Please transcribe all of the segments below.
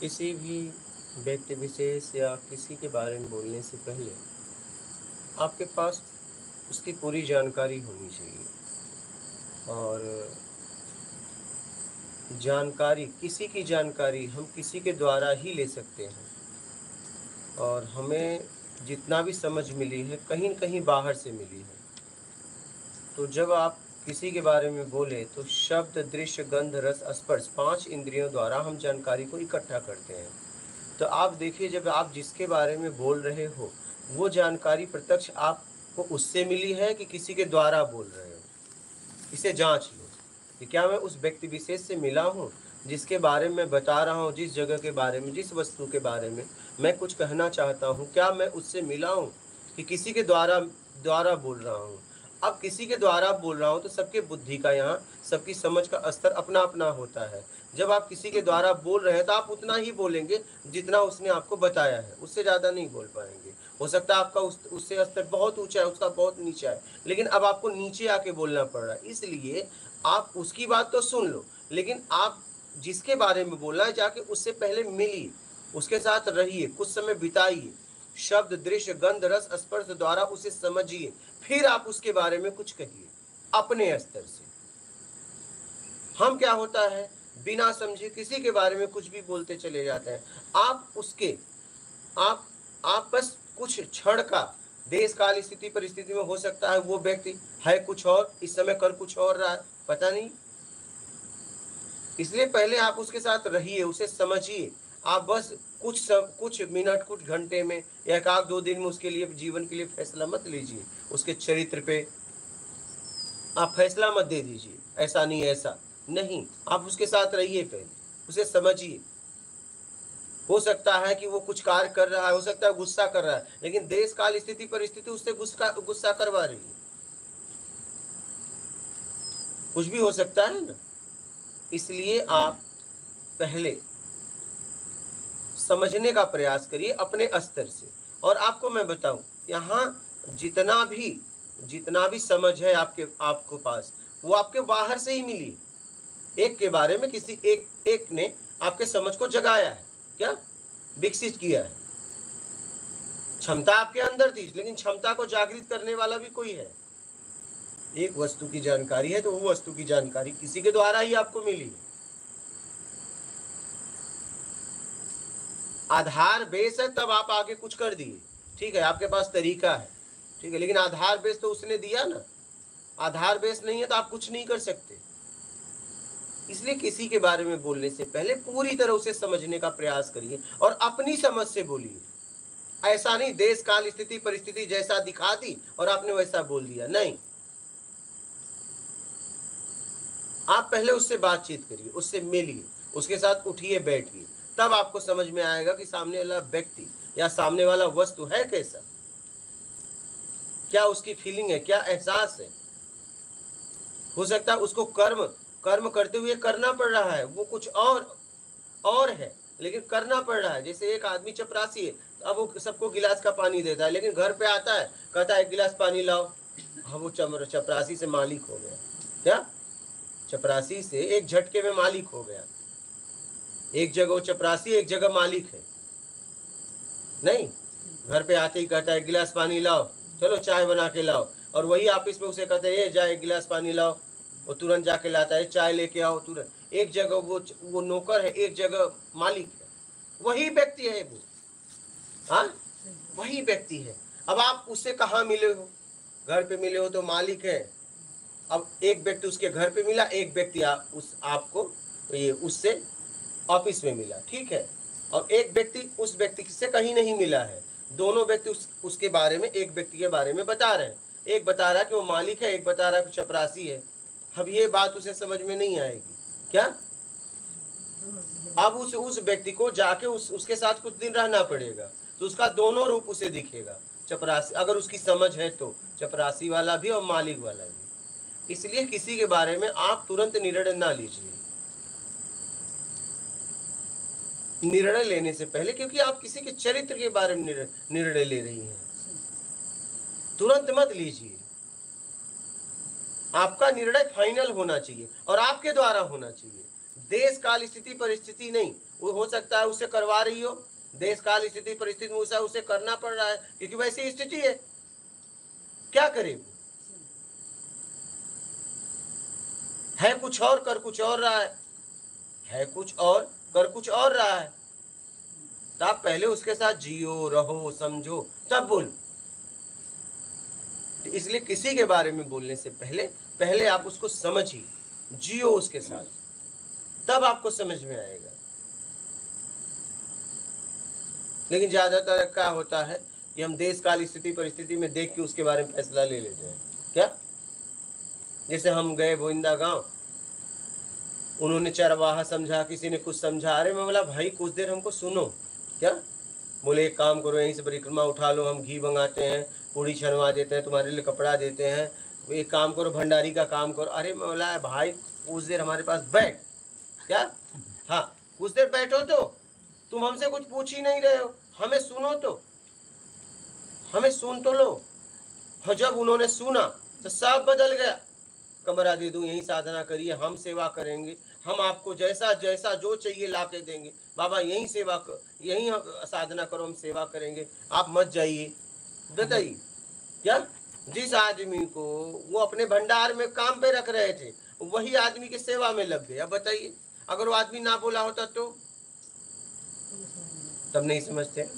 किसी भी व्यक्ति विशेष या किसी के बारे में बोलने से पहले आपके पास उसकी पूरी जानकारी होनी चाहिए। और जानकारी, किसी की जानकारी हम किसी के द्वारा ही ले सकते हैं। और हमें जितना भी समझ मिली है कहीं न कहीं बाहर से मिली है। तो जब आप किसी के बारे में बोले तो शब्द, दृश्य, गंध, रस, स्पर्श 5 इंद्रियों द्वारा हम जानकारी को इकट्ठा करते हैं। तो आप देखिए, जब आप जिसके बारे में बोल रहे हो, वो जानकारी प्रत्यक्ष आपको उससे मिली है कि किसी के द्वारा बोल रहे हो? इसे जाँच लो कि क्या मैं उस व्यक्ति विशेष से मिला हूँ, जिसके बारे में मैं बता रहा हूँ, जिस जगह के बारे में, जिस वस्तु के बारे में मैं कुछ कहना चाहता हूँ, क्या मैं उससे मिला हूँ कि किसी के द्वारा द्वारा बोल रहा हूँ? अब किसी के द्वारा बोल रहा हूँ तो सबके बुद्धि का, यहाँ सबकी समझ का स्तर अपना-अपना होता है। जब आप किसी के द्वारा बोल रहे हैं तो आप उतना ही बोलेंगे जितना उसने आपको बताया है, उससे ज़्यादा नहीं बोल पाएँगे। हो सकता है आपका उससे स्तर बहुत ऊँचा है, उसका बहुत नीचा है, लेकिन अब आपको नीचे आके बोलना पड़ रहा है। इसलिए आप उसकी बात तो सुन लो, लेकिन आप जिसके बारे में बोलना है जाके उससे पहले मिलिए, उसके साथ रहिए, कुछ समय बिताइए। शब्द, दृश्य, गंध, रस, स्पर्श द्वारा उसे समझिए, फिर आप उसके बारे में कुछ कहिए, अपने स्तर से। हम क्या होता है, बिना समझे किसी के बारे में कुछ भी बोलते चले जाते हैं। आप उसके आप आप बस कुछ क्षण का, देश काल स्थिति परिस्थिति में हो सकता है वो व्यक्ति है कुछ और, इस समय कर कुछ और रहा है, पता नहीं। इसलिए पहले आप उसके साथ रहिए, उसे समझिए। आप बस कुछ मिनट, कुछ घंटे में या 1 आध 2 दिन में उसके लिए, जीवन के लिए फैसला मत लीजिए। उसके चरित्र पे आप फैसला मत दे दीजिए, ऐसा नहीं, ऐसा नहीं। आप उसके साथ रहिए, पहले उसे समझिए। हो सकता है कि वो कुछ कार्य कर रहा है, हो सकता है गुस्सा कर रहा है, लेकिन देश काल स्थिति परिस्थिति उससे गुस्सा करवा रही है। कुछ भी हो सकता है ना। इसलिए आप पहले समझने का प्रयास करिए अपने स्तर से। और आपको मैं बताऊं, यहाँ जितना भी समझ है आपको पास, वो आपके बाहर से ही मिली। एक के बारे में किसी एक ने आपके समझ को जगाया है, क्या विकसित किया है। क्षमता आपके अंदर थी, लेकिन क्षमता को जागृत करने वाला भी कोई है। एक वस्तु की जानकारी है तो वो वस्तु की जानकारी किसी के द्वारा ही आपको मिली। आधार बेस है तब आप आगे कुछ कर दिए, ठीक है, आपके पास तरीका है, ठीक है, लेकिन आधार बेस तो उसने दिया ना। आधार बेस नहीं है तो आप कुछ नहीं कर सकते। इसलिए किसी के बारे में बोलने से पहले पूरी तरह उसे समझने का प्रयास करिए और अपनी समझ से बोलिए। ऐसा नहीं देश काल स्थिति परिस्थिति जैसा दिखा दी और आपने वैसा बोल दिया, नहीं। आप पहले उससे बातचीत करिए, उससे मिलिए, उसके साथ उठिए बैठिए, तब आपको समझ में आएगा कि सामने वाला व्यक्ति या सामने वाला वस्तु है कैसा, क्या उसकी फीलिंग है, क्या एहसास है। हो सकता है उसको कर्म कर्म करते हुए करना पड़ रहा है, वो कुछ और है, लेकिन करना पड़ रहा है। जैसे एक आदमी चपरासी है, अब वो सबको गिलास का पानी देता है, लेकिन घर पे आता है, कहता है 1 गिलास पानी लाओ। हाँ, वो चपरासी से मालिक हो गया। क्या? चपरासी से एक झटके में मालिक हो गया। एक जगह वो चपरासी, एक जगह मालिक है। नहीं, घर पे आते ही कहता है 1 गिलास पानी लाओ, चलो चाय बना के लाओ। और वही ऑफिस में उसे कहते हैं ये जा 1 गिलास पानी लाओ, वो तुरंत जाके लाता है, चाय लेके आओ तुरंत। एक जगह वो नौकर है, एक जगह मालिक है। वही व्यक्ति है वो। हाँ, वही व्यक्ति है। अब आप उससे कहाँ मिले हो? घर पे मिले हो तो मालिक है। अब एक व्यक्ति उसके घर पे मिला, एक व्यक्ति आपको ये उससे ऑफिस में मिला, ठीक है। और एक व्यक्ति उस व्यक्ति से कहीं नहीं मिला है। दोनों व्यक्ति उसके बारे में, एक व्यक्ति के बारे में बता रहे हैं। एक बता रहा है कि वो मालिक है, एक बता रहा है कि चपरासी है। अब ये बात उसे समझ में नहीं आएगी। क्या? अब उस व्यक्ति को जाके उसके साथ कुछ दिन रहना पड़ेगा, तो उसका दोनों रूप उसे दिखेगा। चपरासी, अगर उसकी समझ है तो चपरासी वाला भी और मालिक वाला भी। इसलिए किसी के बारे में आप तुरंत निर्णय ना लीजिए, निर्णय लेने से पहले, क्योंकि आप किसी के चरित्र के बारे में निर्णय ले रही हैं। तुरंत मत लीजिए। आपका निर्णय फाइनल होना चाहिए और आपके द्वारा होना चाहिए। देश काल स्थिति परिस्थिति नहीं, वो हो सकता है उससे करवा रही हो, देश काल स्थिति परिस्थिति में उसे करना पड़ रहा है क्योंकि वैसी स्थिति है, क्या करे वो? है कुछ और कर कुछ और रहा है कुछ और कर कुछ और रहा है। तो आप पहले उसके साथ जियो, रहो, समझो, तब बोलो। इसलिए किसी के बारे में बोलने से पहले आप उसको समझिए, जियो उसके साथ, तब आपको समझ में आएगा। लेकिन ज्यादातर क्या होता है कि हम देश काल स्थिति परिस्थिति में देख के उसके बारे में फैसला ले लेते हैं। क्या? जैसे हम गए गोविंदा गांव, उन्होंने चरवाहा समझा, किसी ने कुछ समझा। अरे मैं बोला भाई कुछ देर हमको सुनो। क्या? बोले एक काम करो, यहीं से परिक्रमा उठा लो, हम घी मंगाते हैं, पूड़ी छनवा देते हैं, तुम्हारे लिए कपड़ा देते हैं, एक काम करो, भंडारी का काम करो। अरे मैं बोला भाई कुछ देर हमारे पास बैठ। क्या? हाँ, कुछ देर बैठो, तो तुम हमसे कुछ पूछ ही नहीं रहे हो, हमें सुनो, तो हमें सुन तो लो। और जब उन्होंने सुना तो सब बदल गया। कमरा दे दूं, यही साधना करिए, हम सेवा करेंगे, हम आपको जैसा जैसा जो चाहिए ला के देंगे, बाबा यही यही साधना करो, हम सेवा करेंगे, आप मत जाइए। बताइए, क्या? जिस आदमी को वो अपने भंडार में काम पे रख रहे थे, वही आदमी की सेवा में लग गया। बताइए, अगर वो आदमी ना बोला होता तो? तब नहीं समझते।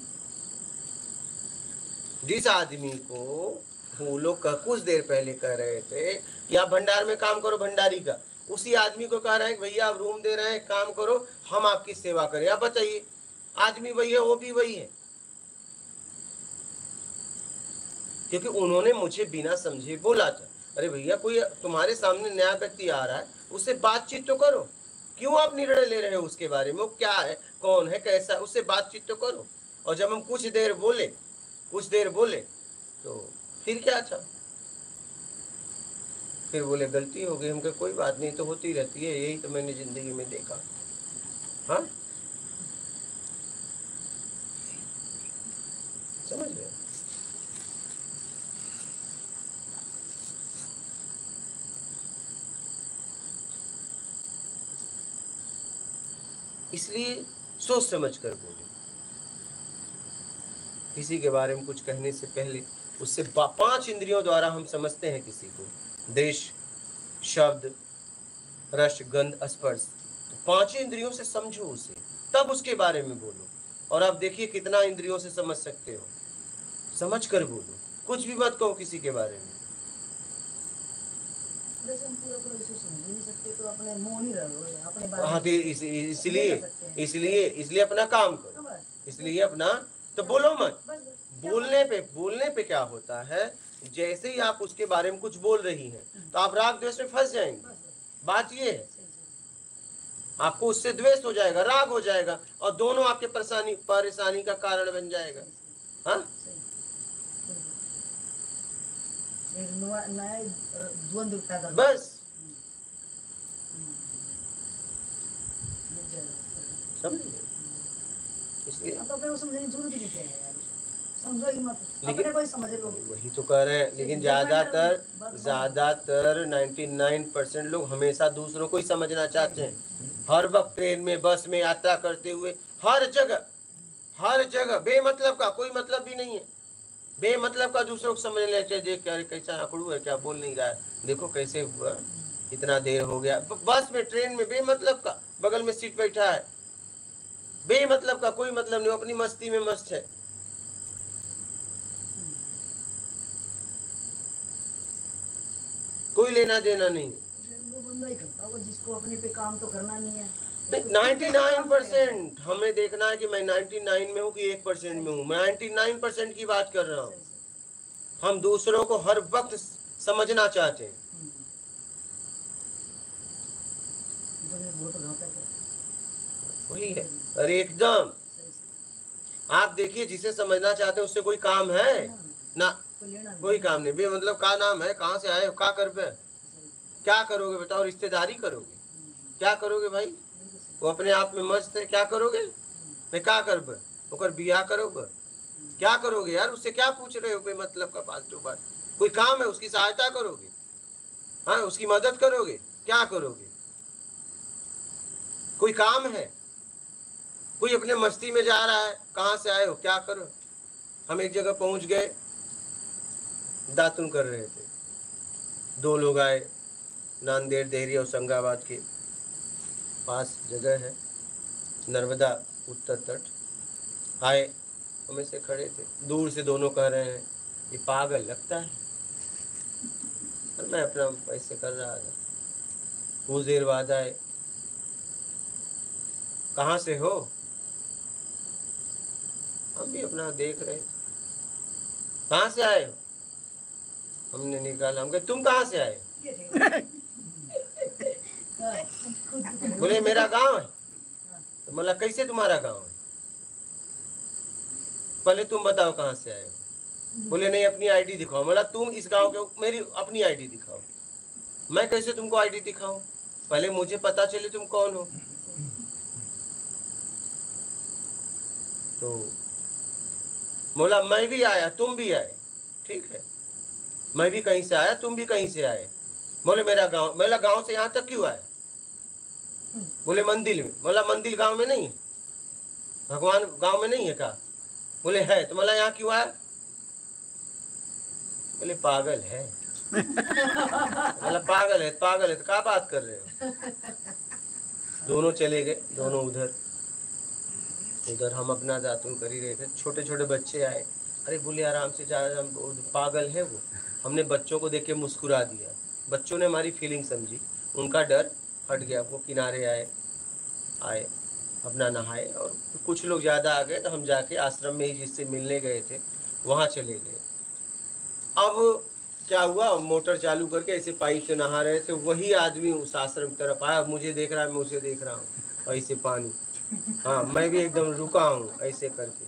जिस आदमी को वो लोग कुछ देर पहले कह रहे थे कि आप भंडार में काम करो, भंडारी का, उसी आदमी को कह रहे हैं कि भैया आप रूम दे रहे हैं, काम करो, हम आपकी सेवा करें। आप बताइए, आदमी वही है, वो भी वही है। क्योंकि उन्होंने मुझे बिना समझे बोला था। अरे भैया कोई तुम्हारे सामने नया व्यक्ति आ रहा है, उससे बातचीत तो करो, क्यों आप निर्णय ले रहे हो उसके बारे में, वो क्या है, कौन है, कैसा है, उससे बातचीत तो करो। और जब हम कुछ देर बोले तो फिर क्या था? फिर बोले गलती हो गई। हम कहे कोई बात नहीं, तो होती रहती है, यही तो मैंने जिंदगी में देखा। हाँ, समझ गए? इसलिए सोच समझ कर बोले। किसी के बारे में कुछ कहने से पहले उससे 5 इंद्रियों द्वारा हम समझते हैं किसी को, देश, शब्द, रस, गंध, स्पर्श। तो 5 इंद्रियों से समझो उसे, तब उसके बारे में बोलो। और आप देखिए कितना इंद्रियों से समझ सकते हो, समझ कर बोलो, कुछ भी मत कहो किसी के बारे में। हाँ, इसलिए अपना काम करो, इसलिए अपना, तो बोलो मत। बोलने पे क्या होता है, जैसे ही आप उसके बारे में कुछ बोल रही हैं तो आप राग द्वेष में फंस जाएंगे। बात ये है, आपको उससे द्वेष हो जाएगा, राग हो जाएगा, और दोनों आपके परेशानी का कारण बन जाएगा। हाँ, बस समझिए। इसलिए वही तो कह रहे हैं। लेकिन ज्यादातर 99% लोग हमेशा दूसरों को ही समझना चाहते हैं। हर वक्त ट्रेन में, बस में यात्रा करते हुए, हर जगह बेमतलब का, कोई मतलब भी नहीं है, बेमतलब का दूसरों को समझ लेते। देख क्या कैसा आकड़ू है, क्या बोल नहीं रहा है, देखो कैसे हुआ, इतना देर हो गया। बस में, ट्रेन में बेमतलब का, बगल में सीट बैठा है, बेमतलब का, कोई मतलब नहीं, अपनी मस्ती में मस्त है। कोई लेना देना नहीं। वो बंदा ही करता होगा जिसको अपने पे काम तो करना नहीं है। 99% हमें देखना है कि मैं 99 में हूँ कि 1% में हूँ। मैं 99% की बात कर रहा हूँ। हम दूसरों को हर वक्त समझना चाहते हैं। वही है, अरे एकदम। आप देखिए, जिसे समझना चाहते हैं उससे कोई काम है ना, कोई काम नहीं। मतलब क्या नाम है, कहाँ से आए हो, क्या कर पे, क्या करोगे बताओ, रिश्तेदारी करोगे, क्या करोगे भाई? वो अपने आप में मस्त है, क्या करोगे? मैं क्या कर ओकर बियाह करोगे, क्या करोगे यार? उससे क्या पूछ रहे हो मतलब का फालतू बात? कोई काम है, उसकी सहायता करोगे, हाँ, उसकी मदद करोगे, क्या करोगे? कोई काम है, कोई अपने मस्ती में जा रहा है, कहाँ से आए हो, क्या करो। हम एक जगह पहुंच गए, दातुन कर रहे थे, 2 लोग आए, नांदेड़ देहरी और होशंगाबाद के पास जगह है, नर्मदा उत्तर तट। आए, हमें से खड़े थे, दूर से दोनों कह रहे हैं ये पागल लगता है। और मैं अपना पैसे कर रहा था। कुछ देर बाद आए, कहाँ से हो? हम भी अपना देख रहे थे। कहाँ से आए हो? हमने निकाला, हम कहे तुम कहाँ से आए? बोले मेरा गांव है। तो बोला कैसे तुम्हारा गांव है? पहले तुम बताओ कहाँ से आए हो। बोले नहीं अपनी आईडी दिखाओ। बोला तुम इस गांव के, मेरी अपनी आईडी दिखाओ। मैं कैसे तुमको आईडी दिखाऊं? पहले मुझे पता चले तुम कौन हो। तो बोला मैं भी आया, तुम भी आए, ठीक है, मैं भी कहीं से आया, तुम भी कहीं से आए। बोले मेरा गांव। मेरा गांव से यहाँ तक क्यों आए? बोले मंदिर में। बोला मंदिर गांव में नहीं है, भगवान गांव में नहीं है का? बोले है। तो बोला यहाँ क्यों आया? बोले पागल है। बोला पागल है, पागल है तो क्या बात कर रहे हो? दोनों चले गए, दोनों उधर। हम अपना दातुन कर ही रहे थे। छोटे छोटे बच्चे आए, अरे बोले आराम से जा, पागल है वो। हमने बच्चों को देख के मुस्कुरा दिया, बच्चों ने हमारी फीलिंग समझी, उनका डर हट गया। वो किनारे आए अपना नहाए, और कुछ लोग ज़्यादा आ गए तो हम जाके आश्रम में ही जिससे मिलने गए थे वहाँ चले गए। अब क्या हुआ, मोटर चालू करके ऐसे पाइप से नहा रहे थे, वही आदमी उस आश्रम की तरफ आया, मुझे देख रहा है, मैं उसे देख रहा हूँ, ऐसे पानी। हाँ मैं भी एकदम रुका हूँ ऐसे करके।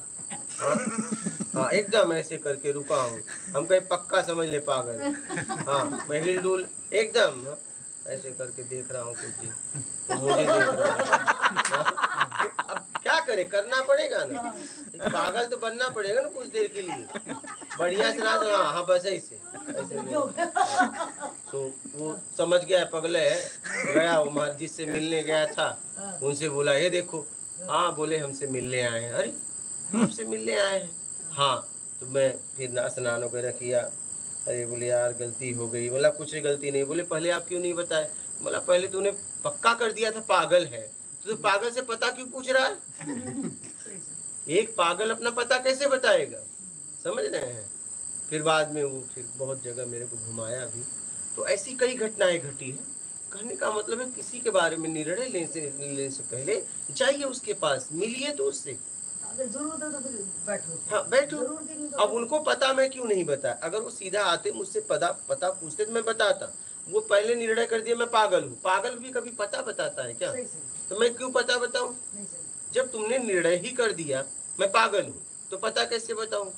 हाँ एकदम ऐसे करके रुका हूँ। हम कहीं पक्का समझ ले पागल। हाँ मैं हिलडुल एकदम ऐसे करके देख रहा हूँ कुछ दिन, तो मुझे देख रहा है। अब क्या करे, करना पड़ेगा ना, पागल तो बनना पड़ेगा ना कुछ देर के लिए, बढ़िया से ना। हाँ बस ऐसे तो वो समझ गया पगले है, गया वो जिससे मिलने गया था उनसे बोला ये देखो। हाँ बोले हमसे मिलने आए हैं। अरे हमसे मिलने आए हैं? हाँ। तो मैं फिर स्नान वगैरह किया। अरे बोले यार गलती हो गई। बोला कुछ गलती नहीं। बोले पहले आप क्यों नहीं बताए? बोला पहले तूने पक्का कर दिया था पागल है, तो पागल से पता क्यों पूछ रहा है? एक पागल अपना पता कैसे बताएगा, समझ रहे हैं? फिर बाद में वो फिर बहुत जगह मेरे को घुमाया भी। तो ऐसी कई घटनाएं घटी है। कहने का मतलब है किसी के बारे में निर्णय लेने से पहले जाइए उसके पास, मिलिए तो उससे। अगर जरूरत है तो फिर बैठो। हाँ बैठो। तो अब उनको पता मैं क्यों नहीं बताया? अगर वो सीधा आते मुझसे पता पूछते तो मैं बताता। वो पहले निर्णय कर दिया मैं पागल हूँ। पागल भी कभी पता बताता है क्या? तो मैं क्यों पता बताऊं? जब तुमने निर्णय ही कर दिया मैं पागल हूँ, तो पता कैसे बताऊं?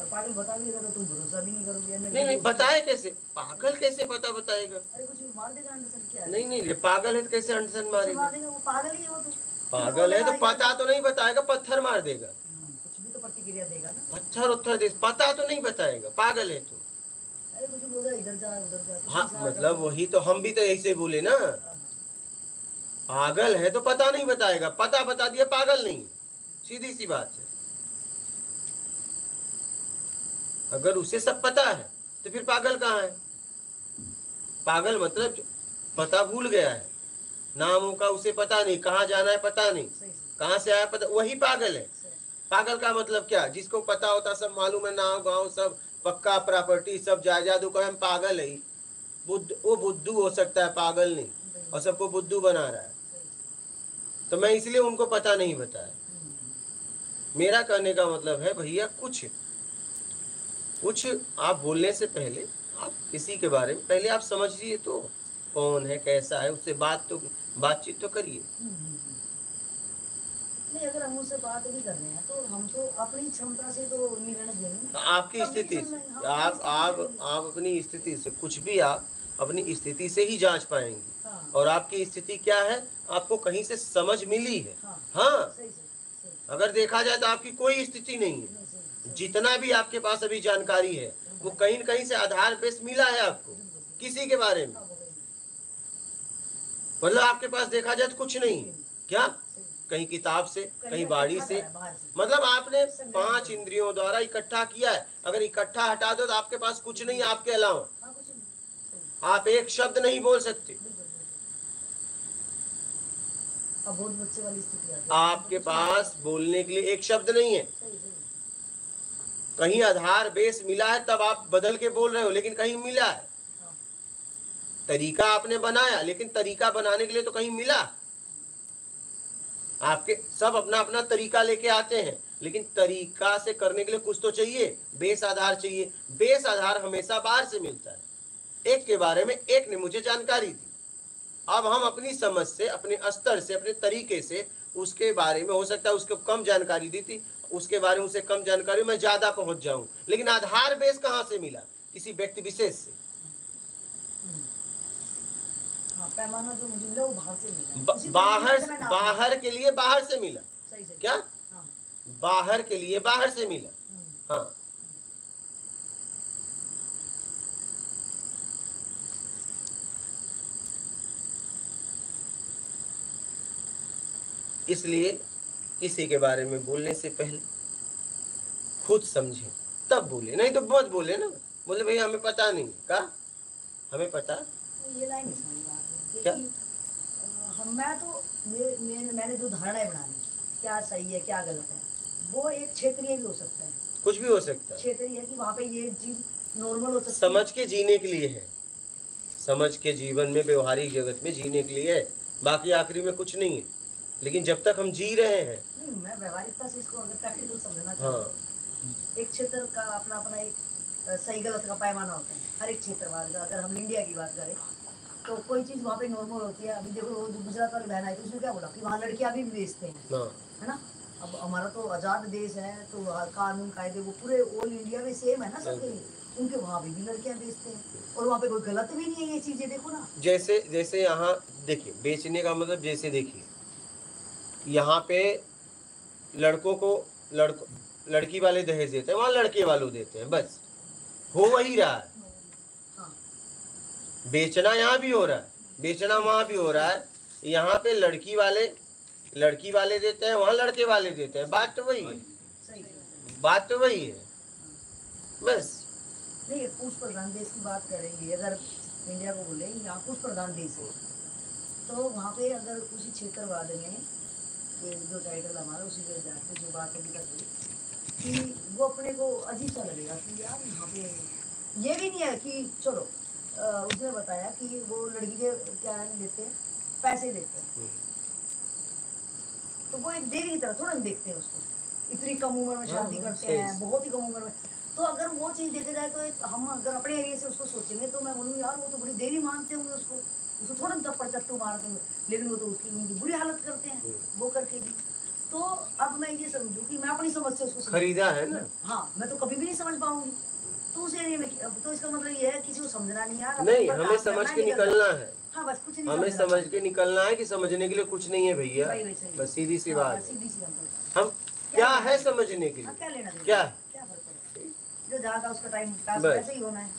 पागल बता भी तो तुम भरोसा भी नहीं करोगे। नहीं बताए कैसे? पागल कैसे पता बताएगा? अरे कुछ मार देगा अंडरसन क्या? नहीं पागल है तो कैसे अंडरसन मारेगा? वो पागल ही है वो तो। पागल है तो पता तो नहीं बताएगा, पत्थर मार देगा। कुछ भी तो प्रतिक्रिया देगा ना। पत्थर दे, पता तो नहीं बताएगा, पागल है तो। अरे कुछ बोला इधर जा उधर जा। हाँ मतलब वही तो, हम भी तो ऐसे बोले ना, पागल है तो पता नहीं बताएगा, पता बता दिया पागल नहीं, सीधी सी बात है। अगर उसे सब पता है तो फिर पागल कहाँ है? पागल मतलब पता भूल गया है, नामों का उसे पता नहीं, कहाँ जाना है पता नहीं, कहाँ से आया पता, वही पागल है। पागल का मतलब क्या? जिसको पता होता, सब मालूम है, नाव गांव सब पक्का प्रॉपर्टी सब जायदाद, हम पागल है। वो बुद्धू हो सकता है, पागल नहीं, और सबको बुद्धू बना रहा है। तो मैं इसलिए उनको पता नहीं बताया। मेरा कहने का मतलब है भैया कुछ आप बोलने से पहले आप किसी के बारे में पहले आप समझिए तो, कौन है कैसा है, उससे बातचीत तो करिए। नहीं अगर हम उससे बात भी कर रहे हैं तो हम तो अपनी क्षमता से तो निर्णय देंगे। आपकी स्थिति आप अपनी स्थिति से कुछ भी आप अपनी स्थिति से ही जांच पाएंगे। हाँ। और आपकी स्थिति क्या है, आपको कहीं से समझ मिली है। हाँ सही। अगर देखा जाए तो आपकी कोई स्थिति नहीं है, जितना भी आपके पास अभी जानकारी है वो कहीं न कहीं से आधार बेस मिला है आपको किसी के बारे में। मतलब आपके पास देखा जाए तो कुछ नहीं है। क्या? सही। कहीं किताब से, कहीं बाड़ी इकट्ठा से, करा है बाहर से। मतलब आपने संग्रह 5 किया। इंद्रियों द्वारा इकट्ठा किया है। अगर इकट्ठा हटा दो तो आपके पास कुछ नहीं है आपके अलावा। हाँ, कुछ नहीं। सही। आप एक शब्द नहीं बोल सकते। बिल्कुल, बिल्कुल। अब बहुत बच्चे वाली स्थिति आ गई। आपके कुछ नहीं पास बोल बोलने के लिए एक शब्द नहीं है। सकते। सही, सही। कहीं आधार बेस मिला है तब आप बदल के बोल रहे हो, लेकिन कहीं मिला है। हाँ, तरीका आपने बनाया, लेकिन तरीका बनाने के लिए तो कहीं मिला। आपके सब अपना अपना तरीका लेके आते हैं, लेकिन तरीका से करने के लिए कुछ तो चाहिए, बेस आधार चाहिए। बेस आधार हमेशा बाहर से मिलता है। एक के बारे में एक ने मुझे जानकारी दी, अब हम अपनी समझ से, अपने स्तर से, अपने तरीके से उसके बारे में, हो सकता है उसको कम जानकारी दी थी, उसके बारे में उसे कम जानकारी मैं ज्यादा पहुंच जाऊं, लेकिन आधार बेस कहां से मिला? किसी व्यक्ति विशेष से। हाँ, पैमाना जो मुझे मिला वो बाहर से मिला। उसी बाहर तरीके से मैंने बाहर के लिए बाहर से मिला। सही, सही। क्या? हाँ। बाहर के लिए बाहर से मिला। हाँ, इसलिए किसी के बारे में बोलने से पहले खुद समझे तब बोले, नहीं तो बहुत बोले ना, बोले भैया हमें पता नहीं। का हमें पता? ये लाइन नहीं समझ में आ रही क्या? कि मैं तो मैंने जो धारणाएं बना ली, क्या सही है क्या गलत है, वो एक क्षेत्रीय भी हो सकता है। कुछ भी हो सकता है। क्षेत्रीय है कि वहाँ पे ये चीज नॉर्मल हो सकती है। समझ के जीने के लिए है, समझ के जीवन में, व्यवहारिक जगत में जीने के लिए है, बाकी आखिरी में कुछ नहीं है। लेकिन जब तक हम जी रहे हैं। नहीं, मैं व्यवहारिकता से इसको अगर प्रैक्टिकल समझना हाँ, चाहूँ, एक क्षेत्र का अपना अपना एक सही गलत का पैमाना होता है हर एक क्षेत्र वाले का। अगर हम इंडिया की बात करें तो कोई चीज वहाँ पे नॉर्मल होती है। अभी देखो वो जो गुजरात वाली बहन आई थी, उसने क्या बोला कि वहाँ लड़कियां भी बेचते हैं, हाँ, है ना। अब हमारा तो आजाद देश है, तो कानून कायदे वो पूरे ऑल इंडिया में सेम है ना सबके लिए। उनके वहाँ भी लड़कियां बेचते हैं और वहाँ पे कोई गलत भी नहीं है ये चीजें, देखो ना। जैसे जैसे यहाँ देखिए, बेचने का मतलब जैसे देखिए, यहाँ पे लड़कों को लड़की वाले दहेज देते हैं, वहाँ लड़के वालों देते हैं, बस हो वही रहा है। हाँ, बेचना यहाँ भी हो रहा है, बेचना वहाँ भी हो रहा है। यहाँ पे लड़की वाले देते हैं, वहाँ लड़के वाले देते हैं, बात तो वही है। सही। बात तो वही है, बस। नहीं, पुरुष प्रधान देश की बात करेंगे अगर इंडिया को बोले, यहाँ पुरुष प्रधान देश है, तो वहाँ पे अगर उसी क्षेत्रवाद में ये जो टाइटल हमारा उसी के जाके जो बात अभी तक हुई कि वो अपने को अजीब सा लगेगा कि यार यहाँ पे ये भी नहीं है कि चलो उसने बताया कि वो लड़की के क्या देते हैं, पैसे देते हैं, तो वो एक देवी की तरह थोड़ा देखते हैं उसको। इतनी कम उम्र में शादी करते हैं, बहुत ही कम उम्र में। तो अगर वो चीज देखे जाए तो हम अगर अपने एरिया से उसको सोचेंगे तो मैं बोलूँ यार वो तो बड़ी देवी मानते होंगे उसको थोड़ा थप्पड़ चट्टू मारते हुए, लेकिन वो तो उनकी बुरी हालत करते हैं वो करके भी। तो अब मैं ये समझूं कि मैं अपनी समझ से उसको खरीदा है ना। हाँ, मैं तो कभी भी नहीं समझ पाऊंगी। तो उस एरिया में तो इसका मतलब ये है किसी को समझना नहीं यार, नहीं, हमें समझ के निकलना है। हाँ, बस कुछ नहीं, हमें समझ के निकलना है कि समझने के लिए कुछ नहीं है भैया, बस सीधी सी बात। सीधी सी बात। हम क्या है समझने के लिए, क्या लेना, क्या क्या फर्क पड़ेगा, जो जहाँ का उसका टाइम पास बस। वैसे ही होना है।